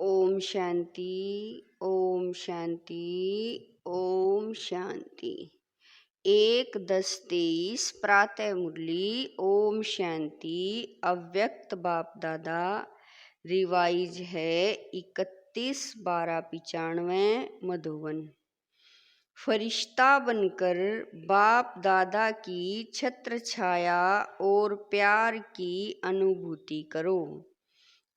ओम शांति। ओम शांति। ओम शांति। 1-10-23 प्रातः मुरली। ओम शांति। अव्यक्त बाप दादा। रिवाइज है 31/12/95 मधुबन। फरिश्ता बनकर बाप दादा की छत्र छाया और प्यार की अनुभूति करो।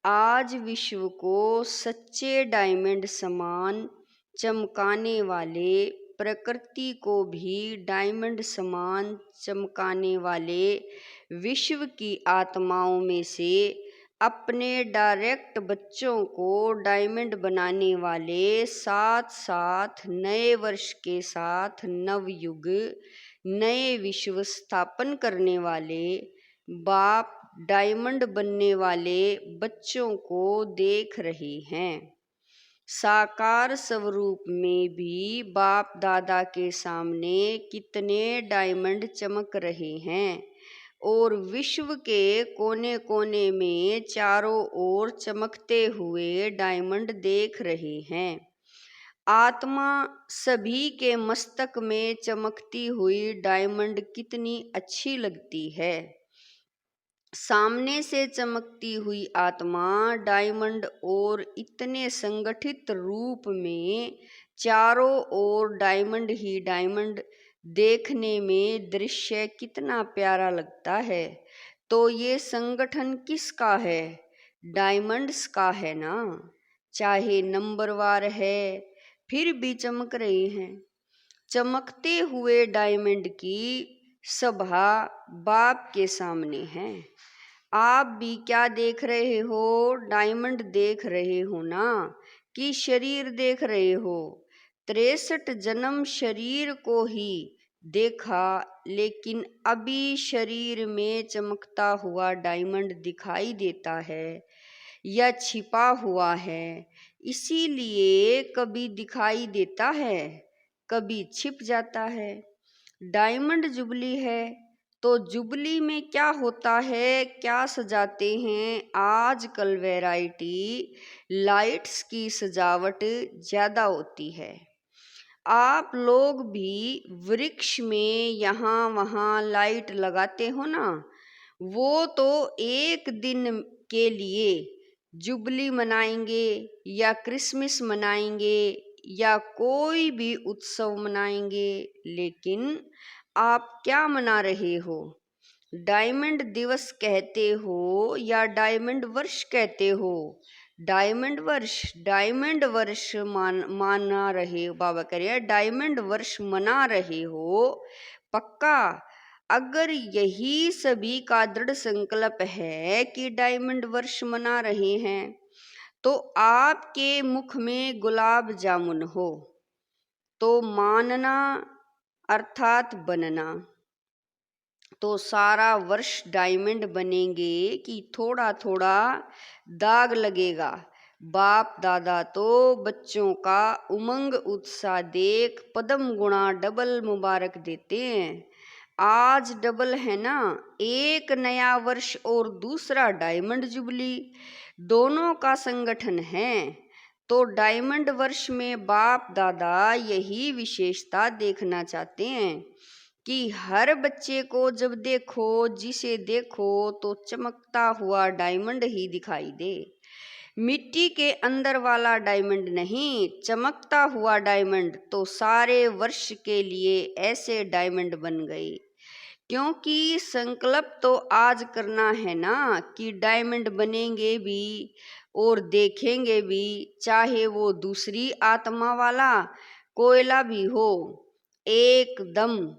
आज विश्व को सच्चे डायमंड समान चमकाने वाले, प्रकृति को भी डायमंड समान चमकाने वाले विश्व की आत्माओं में से अपने डायरेक्ट बच्चों को डायमंड बनाने वाले, साथ साथ नए वर्ष के साथ नवयुग, नए विश्व स्थापन करने वाले बाप डायमंड बनने वाले बच्चों को देख रहे हैं। साकार स्वरूप में भी बाप दादा के सामने कितने डायमंड चमक रहे हैं और विश्व के कोने कोने में चारों ओर चमकते हुए डायमंड देख रहे हैं। आत्मा सभी के मस्तक में चमकती हुई डायमंड कितनी अच्छी लगती है। सामने से चमकती हुई आत्मा डायमंड और इतने संगठित रूप में चारों ओर डायमंड ही डायमंड देखने में दृश्य कितना प्यारा लगता है। तो ये संगठन किसका है? डायमंड्स का है ना। चाहे नंबरवार है फिर भी चमक रहे हैं। चमकते हुए डायमंड की सभा बाप के सामने है। आप भी क्या देख रहे हो? डायमंड देख रहे हो ना, कि शरीर देख रहे हो? 63 जन्म शरीर को ही देखा, लेकिन अभी शरीर में चमकता हुआ डायमंड दिखाई देता है या छिपा हुआ है। इसीलिए कभी दिखाई देता है, कभी छिप जाता है। डायमंड जुबली है तो जुबली में क्या होता है, क्या सजाते हैं? आजकल वैरायटी लाइट्स की सजावट ज़्यादा होती है। आप लोग भी वृक्ष में यहाँ वहाँ लाइट लगाते हो ना, वो तो एक दिन के लिए जुबली मनाएंगे या क्रिसमस मनाएंगे या कोई भी उत्सव मनाएंगे, लेकिन आप क्या मना रहे हो? डायमंड दिवस कहते हो या डायमंड वर्ष कहते हो? डायमंड वर्ष माना रहे हो। बाबा कह रहे हैं डायमंड वर्ष मना रहे हो पक्का। अगर यही सभी का दृढ़ संकल्प है कि डायमंड वर्ष मना रहे हैं, तो आपके मुख में गुलाब जामुन हो तो मानना अर्थात बनना। तो सारा वर्ष डायमंड बनेंगे कि थोड़ा थोड़ा दाग लगेगा? बाप दादा तो बच्चों का उमंग उत्साह देख पद्म गुणा डबल मुबारक देते हैं। आज डबल है ना, एक नया वर्ष और दूसरा डायमंड जुबली, दोनों का संगठन है। तो डायमंड वर्ष में बाप दादा यही विशेषता देखना चाहते हैं कि हर बच्चे को जब देखो, जिसे देखो तो चमकता हुआ डायमंड ही दिखाई दे। मिट्टी के अंदर वाला डायमंड नहीं, चमकता हुआ डायमंड। तो सारे वर्ष के लिए ऐसे डायमंड बन गए, क्योंकि संकल्प तो आज करना है ना कि डायमंड बनेंगे भी और देखेंगे भी, चाहे वो दूसरी आत्मा वाला कोयला भी हो, एकदम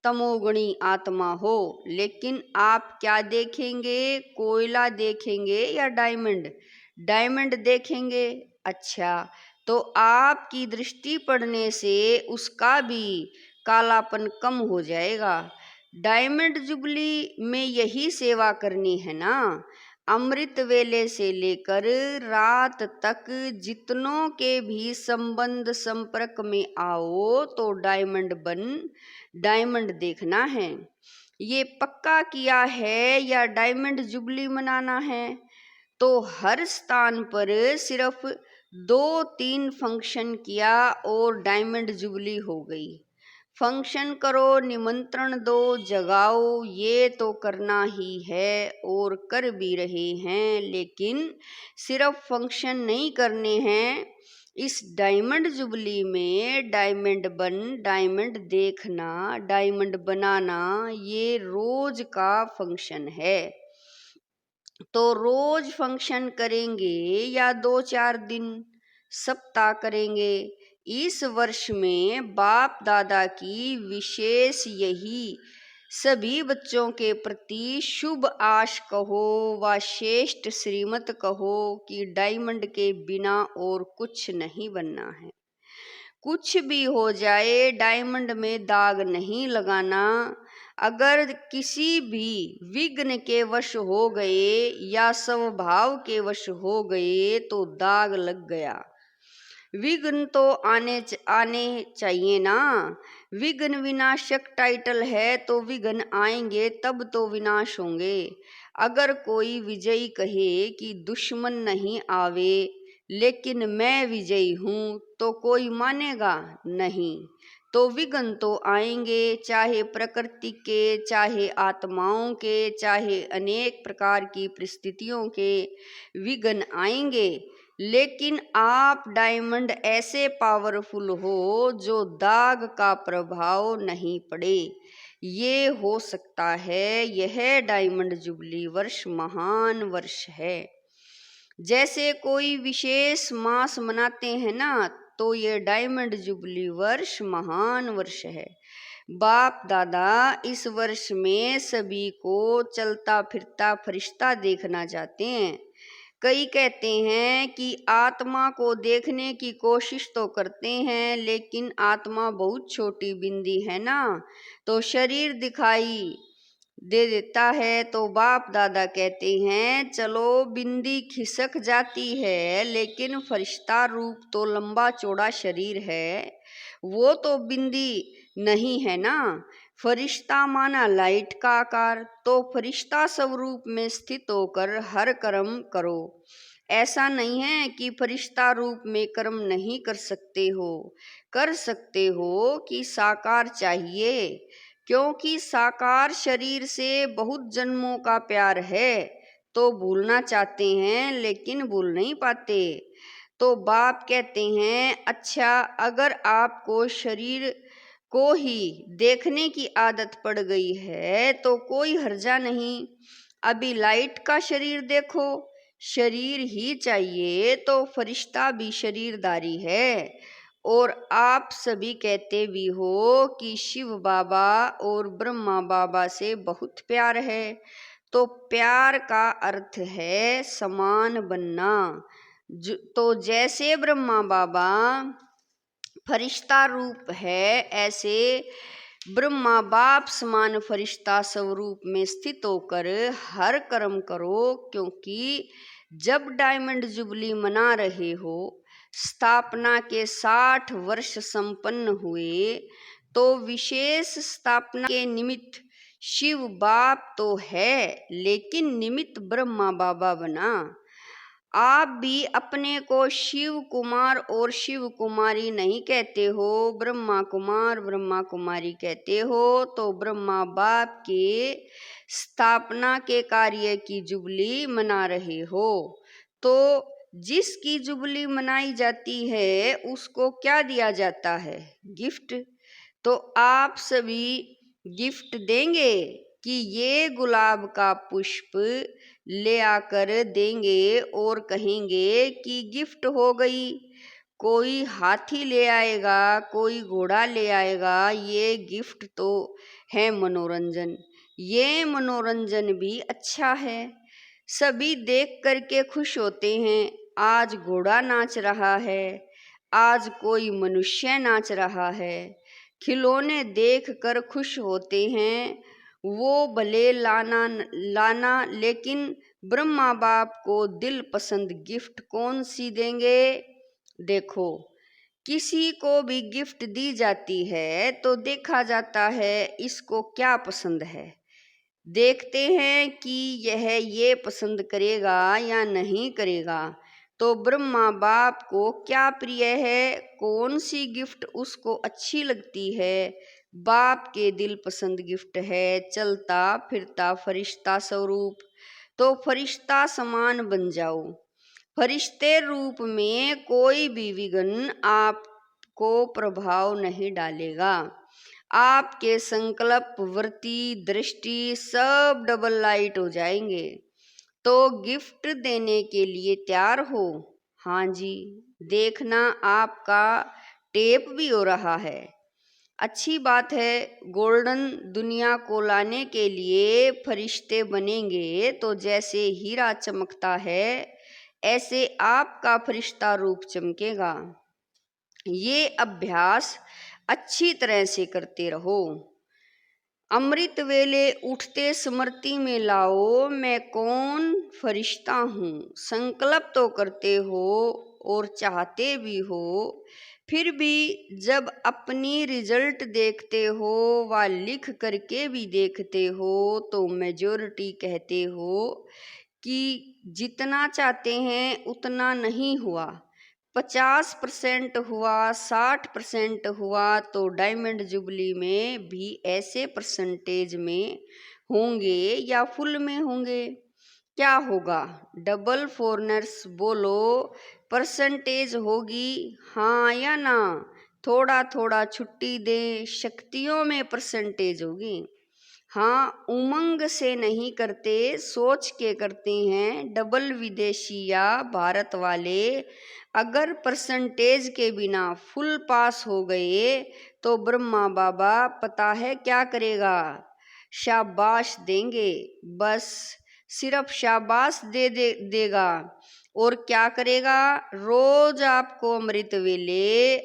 तमोगुणी आत्मा हो। लेकिन आप क्या देखेंगे? कोयला देखेंगे या डायमंड? डायमंड देखेंगे। अच्छा, तो आपकी दृष्टि पड़ने से उसका भी कालापन कम हो जाएगा। डायमंड जुबली में यही सेवा करनी है ना। अमृत वेले से लेकर रात तक जितनों के भी संबंध संपर्क में आओ तो डायमंड बन डायमंड देखना है। ये पक्का किया है या डायमंड जुबली मनाना है? तो हर स्थान पर सिर्फ 2-3 फंक्शन किया और डायमंड जुबली हो गई। फंक्शन करो, निमंत्रण दो, जगाओ, ये तो करना ही है और कर भी रहे हैं, लेकिन सिर्फ फंक्शन नहीं करने हैं। इस डायमंड जुबली में डायमंड बन, डायमंड देखना, डायमंड बनाना, ये रोज का फंक्शन है। तो रोज फंक्शन करेंगे या 2-4 दिन, सप्ताह करेंगे। इस वर्ष में बाप दादा की विशेष यही सभी बच्चों के प्रति शुभ आश कहो व श्रेष्ठ श्रीमत कहो कि डायमंड के बिना और कुछ नहीं बनना है। कुछ भी हो जाए, डायमंड में दाग नहीं लगाना। अगर किसी भी विघ्न के वश हो गए या स्वभाव के वश हो गए तो दाग लग गया। विघ्न तो आने चाहिए ना। विघ्न विनाशक टाइटल है तो विघ्न आएंगे तब तो विनाश होंगे। अगर कोई विजयी कहे कि दुश्मन नहीं आवे लेकिन मैं विजयी हूँ तो कोई मानेगा नहीं। तो विघ्न तो आएंगे, चाहे प्रकृति के, चाहे आत्माओं के, चाहे अनेक प्रकार की परिस्थितियों के विघ्न आएंगे। लेकिन आप डायमंड ऐसे पावरफुल हो जो दाग का प्रभाव नहीं पड़े। ये हो सकता है। यह डायमंड जुबली वर्ष महान वर्ष है। जैसे कोई विशेष मास मनाते हैं ना, तो ये डायमंड जुबली वर्ष महान वर्ष है। बाप दादा इस वर्ष में सभी को चलता फिरता फरिश्ता देखना चाहते हैं। कई कहते हैं कि आत्मा को देखने की कोशिश तो करते हैं, लेकिन आत्मा बहुत छोटी बिंदी है ना, तो शरीर दिखाई दे देता है। तो बाप दादा कहते हैं चलो बिंदी खिसक जाती है, लेकिन फरिश्ता रूप तो लंबा चौड़ा शरीर है, वो तो बिंदी नहीं है ना। फरिश्ता माना लाइट का आकार, तो फरिश्ता स्वरूप में स्थित होकर हर कर्म करो। ऐसा नहीं है कि फरिश्ता रूप में कर्म नहीं कर सकते हो, कर सकते हो कि साकार चाहिए, क्योंकि साकार शरीर से बहुत जन्मों का प्यार है, तो भूलना चाहते हैं लेकिन भूल नहीं पाते। तो बाप कहते हैं अच्छा, अगर आपको शरीर को ही देखने की आदत पड़ गई है तो कोई हर्जा नहीं। अभी लाइट का शरीर देखो, शरीर ही चाहिए तो फरिश्ता भी शरीरदारी है। और आप सभी कहते भी हो कि शिव बाबा और ब्रह्मा बाबा से बहुत प्यार है, तो प्यार का अर्थ है समान बनना। तो जैसे ब्रह्मा बाबा फरिश्ता रूप है, ऐसे ब्रह्मा बाप समान फरिश्ता स्वरूप में स्थित होकर हर कर्म करो। क्योंकि जब डायमंड जुबली मना रहे हो, स्थापना के 60 वर्ष संपन्न हुए, तो विशेष स्थापना के निमित्त शिव बाप तो है, लेकिन निमित्त ब्रह्मा बाबा बना। आप भी अपने को शिव कुमार और शिव कुमारी नहीं कहते हो, ब्रह्मा कुमार ब्रह्मा कुमारी कहते हो। तो ब्रह्मा बाप के स्थापना के कार्य की जुबली मना रहे हो। तो जिसकी जुबली मनाई जाती है उसको क्या दिया जाता है? गिफ्ट। तो आप सभी गिफ्ट देंगे कि ये गुलाब का पुष्प ले आकर देंगे और कहेंगे कि गिफ्ट हो गई। कोई हाथी ले आएगा, कोई घोड़ा ले आएगा, ये गिफ्ट तो है मनोरंजन। ये मनोरंजन भी अच्छा है, सभी देख करके खुश होते हैं। आज घोड़ा नाच रहा है, आज कोई मनुष्य नाच रहा है, खिलौने देख कर खुश होते हैं। वो भले लाना, लेकिन ब्रह्मा बाप को दिल पसंद गिफ्ट कौन सी देंगे? देखो, किसी को भी गिफ्ट दी जाती है तो देखा जाता है इसको क्या पसंद है। देखते हैं कि यह ये पसंद करेगा या नहीं करेगा। तो ब्रह्मा बाप को क्या प्रिय है, कौन सी गिफ्ट उसको अच्छी लगती है। बाप के दिल पसंद गिफ्ट है चलता फिरता फरिश्ता स्वरूप। तो फरिश्ता समान बन जाओ। फरिश्ते रूप में कोई भी विघ्न आपको प्रभाव नहीं डालेगा। आपके संकल्प वृत्ति दृष्टि सब डबल लाइट हो जाएंगे। तो गिफ्ट देने के लिए तैयार हो? हाँ जी, देखना आपका टेप भी हो रहा है। अच्छी बात है। गोल्डन दुनिया को लाने के लिए फरिश्ते बनेंगे तो जैसे हीरा चमकता है ऐसे आपका फरिश्ता रूप चमकेगा। ये अभ्यास अच्छी तरह से करते रहो। अमृत वेले उठते स्मृति में लाओ, मैं कौन फरिश्ता हूँ। संकल्प तो करते हो और चाहते भी हो, फिर भी जब अपनी रिजल्ट देखते हो व लिख करके भी देखते हो तो मेजॉरिटी कहते हो कि जितना चाहते हैं उतना नहीं हुआ। 50% हुआ, 60% हुआ तो डायमंड जुबली में भी ऐसे परसेंटेज में होंगे या फुल में होंगे। क्या होगा? डबल फॉरनर्स बोलो, परसेंटेज होगी हाँ या ना? थोड़ा थोड़ा छुट्टी दे, शक्तियों में परसेंटेज होगी। हाँ, उमंग से नहीं करते, सोच के करते हैं। डबल विदेशी या भारत वाले अगर परसेंटेज के बिना फुल पास हो गए तो ब्रह्मा बाबा पता है क्या करेगा? शाबाश देंगे, बस सिर्फ शाबाश देगा। और क्या करेगा? रोज आपको अमृत वेले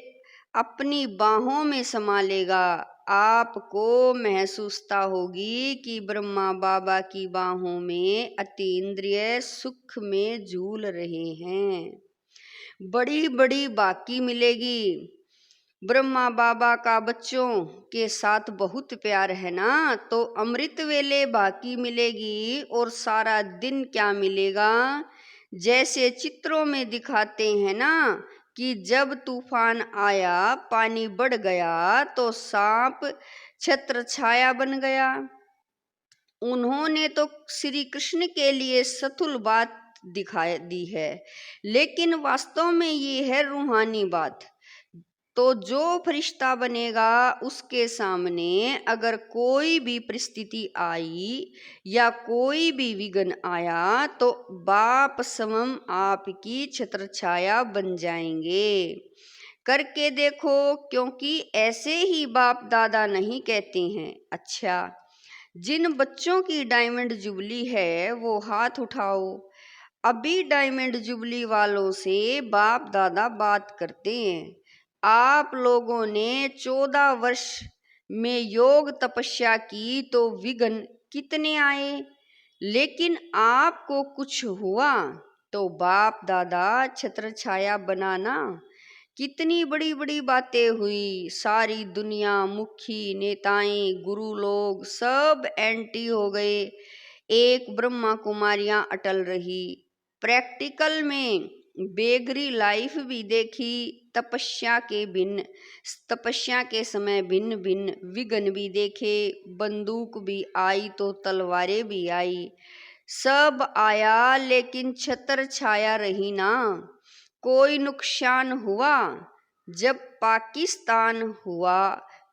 अपनी बाहों में समा लेगा। आपको महसूसता होगी कि ब्रह्मा बाबा की बाहों में अतीन्द्रिय सुख में झूल रहे हैं। बड़ी बड़ी बाकी मिलेगी। ब्रह्मा बाबा का बच्चों के साथ बहुत प्यार है ना, तो अमृत वेले बाकी मिलेगी। और सारा दिन क्या मिलेगा? जैसे चित्रों में दिखाते हैं ना कि जब तूफान आया पानी बढ़ गया तो सांप छत्र छाया बन गया। उन्होंने तो श्री कृष्ण के लिए सतुल बात दिखाई दी है, लेकिन वास्तव में ये है रूहानी बात। तो जो फरिश्ता बनेगा उसके सामने अगर कोई भी परिस्थिति आई या कोई भी विघ्न आया तो बाप समम आपकी छत्र छाया बन जाएंगे। करके देखो, क्योंकि ऐसे ही बाप दादा नहीं कहते हैं। अच्छा, जिन बच्चों की डायमंड जुबली है वो हाथ उठाओ। अभी डायमंड जुबली वालों से बाप दादा बात करते हैं। आप लोगों ने 14 वर्ष में योग तपस्या की तो विघ्न कितने आए, लेकिन आपको कुछ हुआ तो बाप दादा छत्र छाया बनाना। कितनी बड़ी बड़ी बातें हुई। सारी दुनिया, मुखी नेताएं, गुरु लोग सब एंटी हो गए। एक ब्रह्मा कुमारियां अटल रही। प्रैक्टिकल में बेगरी लाइफ भी देखी। तपस्या के समय भिन्न भिन्न विघ्न भी देखे। बंदूक भी आई तो तलवारें भी आई। सब आया लेकिन छत्र छाया रही ना। कोई नुकसान हुआ? जब पाकिस्तान हुआ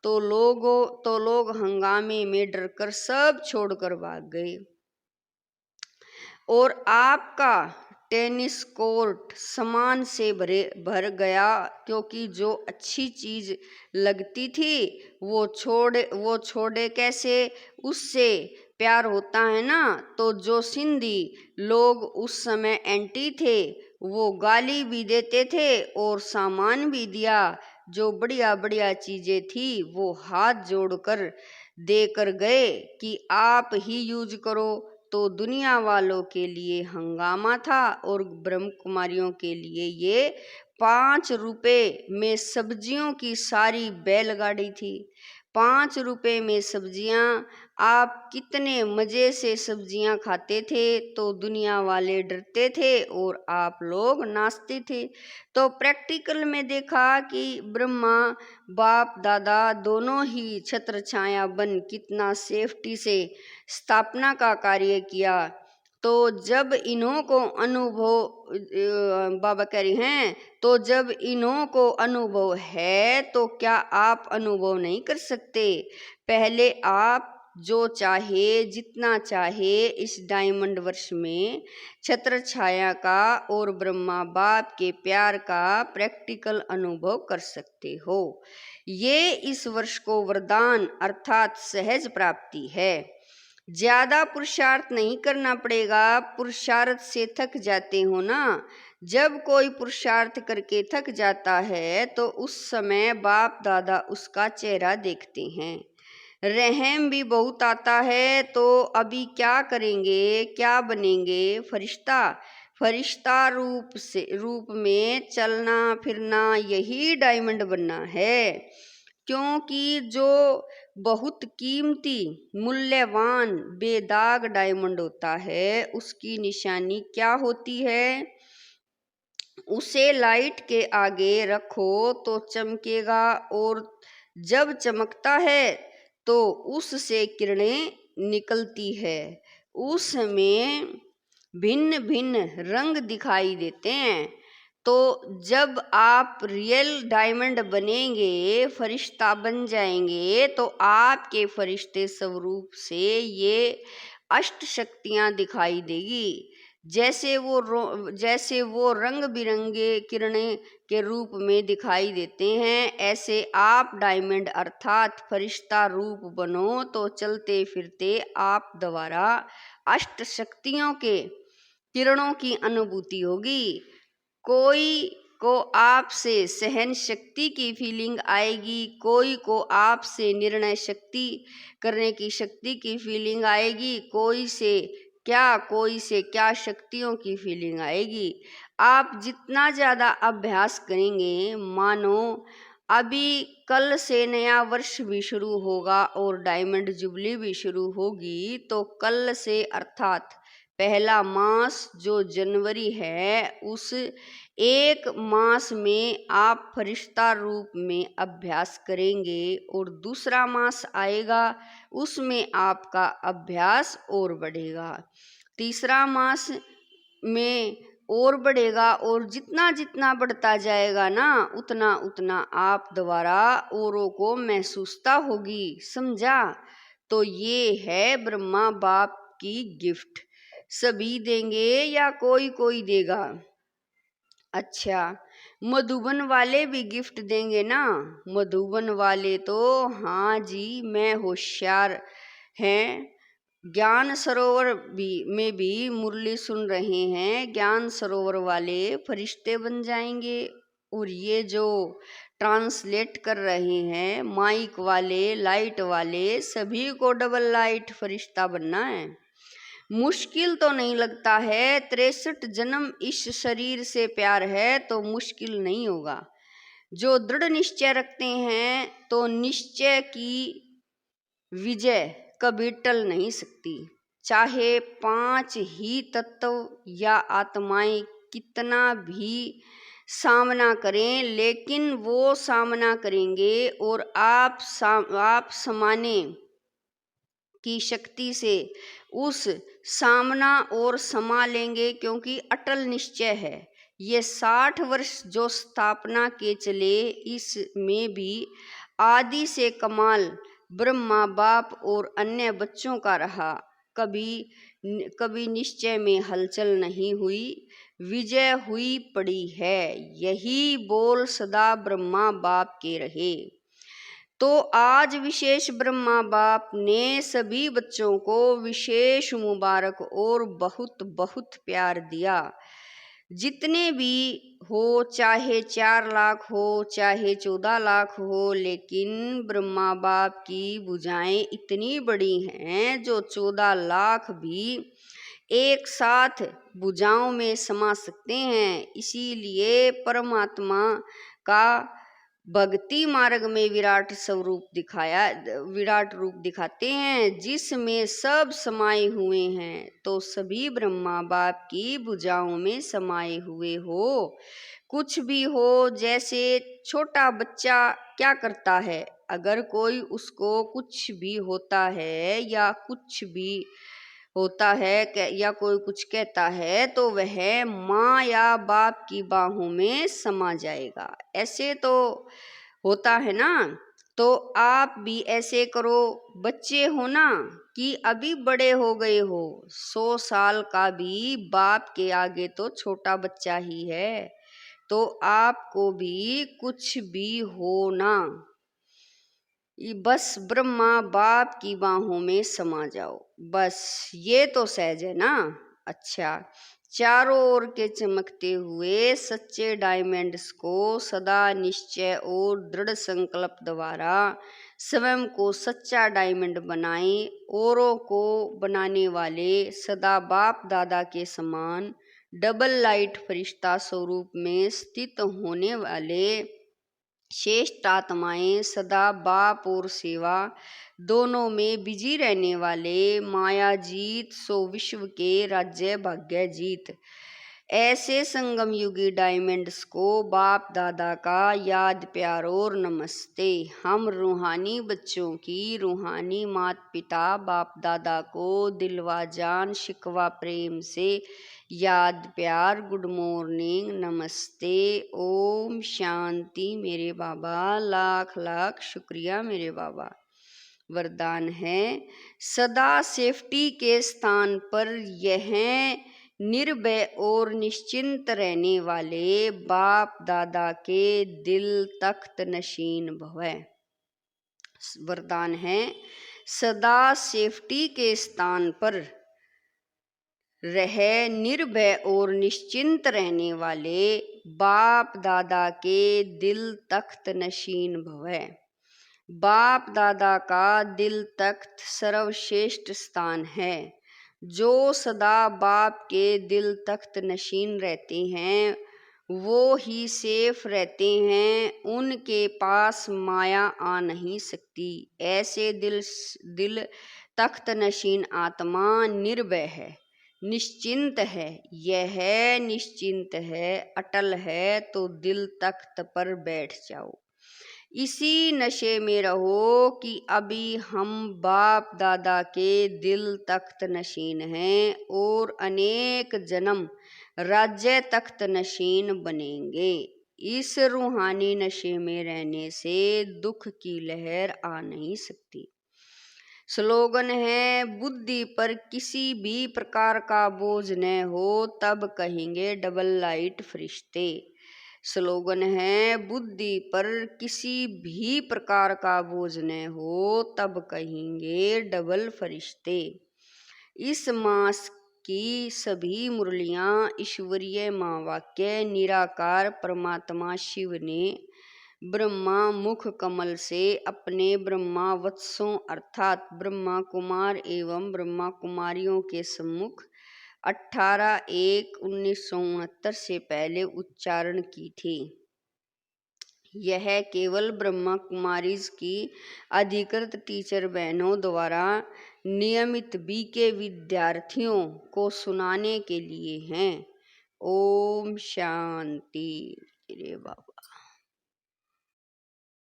तो लोग हंगामे में डरकर सब छोड़कर भाग गए। और आपका टेनिस कोर्ट सामान से भर गया, क्योंकि जो अच्छी चीज लगती थी वो छोड़े कैसे? उससे प्यार होता है ना। तो जो सिंधी लोग उस समय एंटी थे वो गाली भी देते थे और सामान भी दिया। जो बढ़िया बढ़िया चीजें थी वो हाथ जोड़कर देकर गए कि आप ही यूज करो। तो दुनिया वालों के लिए हंगामा था और ब्रह्म कुमारियों के लिए ये 5 रुपए में सब्जियों की सारी बैलगाड़ी थी। 5 रुपए में सब्जियां, आप कितने मजे से सब्जियां खाते थे तो दुनिया वाले डरते थे और आप लोग नाचते थे। तो प्रैक्टिकल में देखा कि ब्रह्मा बाप दादा दोनों ही छत्र छाया बन कितना सेफ्टी से स्थापना का कार्य किया। तो जब इन्हों को बाबा कह रहे हैं, तो जब इन्हों को अनुभव है तो क्या आप अनुभव नहीं कर सकते? पहले आप जो चाहे जितना चाहे इस डायमंड वर्ष में छत्र छाया का और ब्रह्मा बाप के प्यार का प्रैक्टिकल अनुभव कर सकते हो। ये इस वर्ष को वरदान अर्थात सहज प्राप्ति है। ज्यादा पुरुषार्थ नहीं करना पड़ेगा। पुरुषार्थ से थक जाते हो ना, जब कोई पुरुषार्थ करके थक जाता है तो उस समय बाप दादा उसका चेहरा देखते हैं। रहम भी बहुत आता है। तो अभी क्या करेंगे, क्या बनेंगे? फरिश्ता। फरिश्ता रूप में चलना फिरना, यही डायमंड बनना है। क्योंकि जो बहुत कीमती मूल्यवान बेदाग डायमंड होता है उसकी निशानी क्या होती है? उसे लाइट के आगे रखो तो चमकेगा और जब चमकता है तो उससे किरणें निकलती है। उसमें भिन्न भिन्न रंग दिखाई देते हैं। तो जब आप रियल डायमंड बनेंगे, फरिश्ता बन जाएंगे, तो आपके फरिश्ते स्वरूप से ये अष्ट शक्तियां दिखाई देगी। जैसे वो रंग बिरंगे किरणें के रूप में दिखाई देते हैं, ऐसे आप डायमंड अर्थात फरिश्ता रूप बनो तो चलते फिरते आप द्वारा अष्ट शक्तियों के किरणों की अनुभूति होगी। कोई को आपसे सहन शक्ति की फीलिंग आएगी, कोई को आपसे निर्णय शक्ति करने की शक्ति की फीलिंग आएगी, कोई से क्या शक्तियों की फीलिंग आएगी। आप जितना ज़्यादा अभ्यास करेंगे, मानो अभी कल से नया वर्ष भी शुरू होगा और डायमंड जुबली भी शुरू होगी, तो कल से अर्थात पहला मास जो जनवरी है, उस एक मास में आप फरिश्ता रूप में अभ्यास करेंगे और दूसरा मास आएगा, उसमें आपका अभ्यास और बढ़ेगा, तीसरा मास में और बढ़ेगा और जितना जितना बढ़ता जाएगा ना, उतना उतना आप द्वारा औरों को महसूसता होगी। समझा? तो ये है ब्रह्मा बाप की गिफ्ट। सभी देंगे या कोई कोई देगा? अच्छा, मधुबन वाले भी गिफ्ट देंगे ना? मधुबन वाले तो हाँ जी, मैं होशियार हैं। ज्ञान सरोवर में भी मुरली सुन रहे हैं। ज्ञान सरोवर वाले फरिश्ते बन जाएंगे और ये जो ट्रांसलेट कर रहे हैं माइक वाले, लाइट वाले, सभी को डबल लाइट फरिश्ता बनना है। मुश्किल तो नहीं लगता है। 63 जन्म इस शरीर से प्यार है तो मुश्किल नहीं होगा। जो दृढ़ निश्चय रखते हैं तो निश्चय की विजय कभी टल नहीं सकती। चाहे 5 ही तत्व या आत्माएं कितना भी सामना करें, लेकिन वो सामना करेंगे और आप समाने की शक्ति से उस सामना और समा लेंगे, क्योंकि अटल निश्चय है। ये 60 वर्ष जो स्थापना के चले, इसमें भी आदि से कमाल ब्रह्मा बाप और अन्य बच्चों का रहा। कभी निश्चय में हलचल नहीं हुई, विजय हुई पड़ी है। यही बोल सदा ब्रह्मा बाप के रहे। तो आज विशेष ब्रह्मा बाप ने सभी बच्चों को विशेष मुबारक और बहुत बहुत प्यार दिया। जितने भी हो, चाहे 4 लाख हो, चाहे 14 लाख हो, लेकिन ब्रह्मा बाप की भुजाएं इतनी बड़ी हैं जो 14 लाख भी एक साथ भुजाओं में समा सकते हैं। इसीलिए परमात्मा का भक्ति मार्ग में विराट रूप दिखाते हैं, जिसमें सब समाये हुए हैं, तो सभी ब्रह्मा बाप की भुजाओं में समाये हुए हो। कुछ भी हो, जैसे छोटा बच्चा क्या करता है, अगर कोई उसको कुछ भी होता है या कुछ भी होता है या कोई कुछ कहता है, तो वह माँ या बाप की बाहों में समा जाएगा। ऐसे तो होता है ना। तो आप भी ऐसे करो, बच्चे हो ना कि अभी बड़े हो गए हो, 100 साल का भी बाप के आगे तो छोटा बच्चा ही है। तो आपको भी कुछ भी हो ना, बस ब्रह्मा बाप की बाहों में समा जाओ, बस ये तो सहज है ना। अच्छा, चारों ओर के चमकते हुए सच्चे डायमंड्स को सदा निश्चय और दृढ़ संकल्प द्वारा स्वयं को सच्चा डायमंड बनाएं। औरों को बनाने वाले सदा बाप दादा के समान डबल लाइट फरिश्ता स्वरूप में स्थित होने वाले श्रेष्ठ आत्माएं, सदा बाप और सेवा दोनों में बिजी रहने वाले माया जीत सो विश्व के राज्य भाग्य जीत, ऐसे संगम युगी डायमंड्स को बाप दादा का याद प्यार और नमस्ते। हम रूहानी बच्चों की रूहानी माता पिता बाप दादा को दिलवा जान शिकवा प्रेम से याद प्यार, गुड मॉर्निंग, नमस्ते, ओम शांति मेरे बाबा, लाख लाख शुक्रिया मेरे बाबा। वरदान है, सदा सेफ्टी के स्थान पर यह निर्भय और निश्चिंत रहने वाले बाप दादा के दिल तख्त नशीन भवै। वरदान है, सदा सेफ्टी के स्थान पर रह निर्भय और निश्चिंत रहने वाले बाप दादा के दिल तख्त नशीन भवै। बाप दादा का दिल तख्त सर्वश्रेष्ठ स्थान है। जो सदा बाप के दिल तख्त नशीन रहते हैं, वो ही सेफ रहते हैं, उनके पास माया आ नहीं सकती। ऐसे दिल तख्त नशीन आत्मा निर्भय है, निश्चिंत है। यह निश्चिंत है, अटल है, तो दिल तख्त पर बैठ जाओ। इसी नशे में रहो कि अभी हम बाप दादा के दिल तख्त नशीन हैं और अनेक जन्म राज्य तख्त नशीन बनेंगे। इस रूहानी नशे में रहने से दुख की लहर आ नहीं सकती। स्लोगन है, बुद्धि पर किसी भी प्रकार का बोझ न हो, तब कहेंगे डबल लाइट फरिश्ते। स्लोगन है, बुद्धि पर किसी भी प्रकार का बोझ न हो, तब कहेंगे डबल फरिश्ते। इस मास की सभी मुरलियां ईश्वरीय माँ वाक्य निराकार परमात्मा शिव ने ब्रह्मा मुख कमल से अपने ब्रह्मा वत्सों अर्थात ब्रह्मा कुमार एवं ब्रह्मा कुमारियों के सम्मुख 18/1/1969 से पहले उच्चारण की थी। यह केवल ब्रह्मा कुमारीज की अधिकृत टीचर बहनों द्वारा नियमित बीके विद्यार्थियों को सुनाने के लिए हैं। ओम शांति रे बाबा।